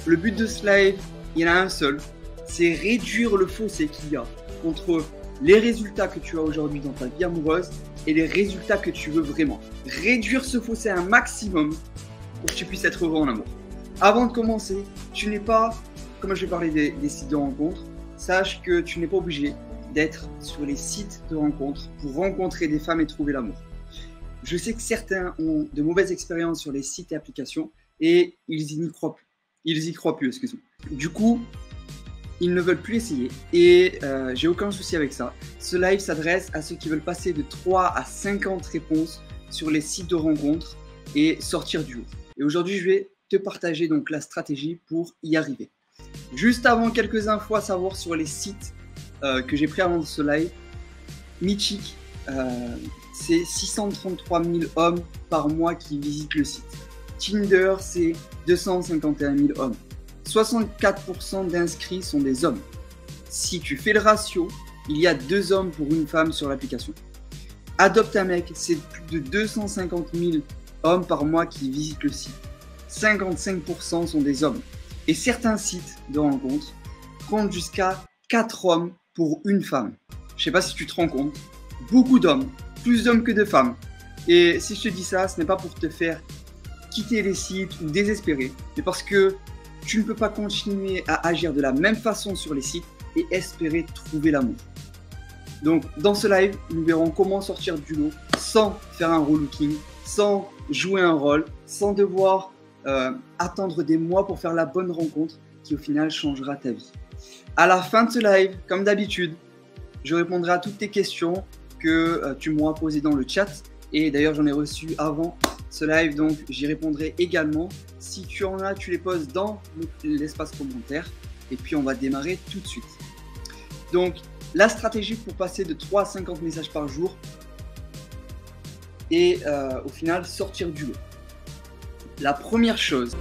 Le but de ce live, il y en a un seul, c'est réduire le fossé qu'il y a entre les résultats que tu as aujourd'hui dans ta vie amoureuse et les résultats que tu veux vraiment. Réduire ce fossé à un maximum pour que tu puisses être heureux en amour. Avant de commencer, tu n'es pas, comme je vais parler des sites de rencontres, sache que tu n'es pas obligé d'être sur les sites de rencontres pour rencontrer des femmes et trouver l'amour. Je sais que certains ont de mauvaises expériences sur les sites et applications et ils n'y croient plus. Ils y croient plus, excuse-moi. Du coup, ils ne veulent plus essayer et j'ai aucun souci avec ça. Ce live s'adresse à ceux qui veulent passer de 3 à 50 réponses sur les sites de rencontres et sortir du lot. Et aujourd'hui, je vais te partager donc la stratégie pour y arriver. Juste avant, quelques infos à savoir sur les sites que j'ai pris avant ce live. Meetic, c'est 633 000 hommes par mois qui visitent le site. Tinder, c'est 251 000 hommes. 64% d'inscrits sont des hommes. Si tu fais le ratio, il y a 2 hommes pour une femme sur l'application. Adopte un mec, c'est plus de 250 000 hommes par mois qui visitent le site. 55% sont des hommes. Et certains sites de rencontres comptent jusqu'à 4 hommes pour une femme. Je sais pas si tu te rends compte. Beaucoup d'hommes, plus d'hommes que de femmes. Et si je te dis ça, ce n'est pas pour te faire quitter les sites ou désespérer, mais parce que tu ne peux pas continuer à agir de la même façon sur les sites et espérer trouver l'amour. Donc dans ce live, nous verrons comment sortir du lot sans faire un relooking, sans jouer un rôle, sans devoir attendre des mois pour faire la bonne rencontre qui au final changera ta vie. À la fin de ce live, comme d'habitude, je répondrai à toutes tes questions que tu m'auras posées dans le chat. Et d'ailleurs, j'en ai reçu avant ce live, donc j'y répondrai également. Si tu en as, tu les poses dans l'espace commentaire. Et puis, on va démarrer tout de suite. Donc, la stratégie pour passer de 3 à 50 messages par jour et au final, sortir du lot. La première chose,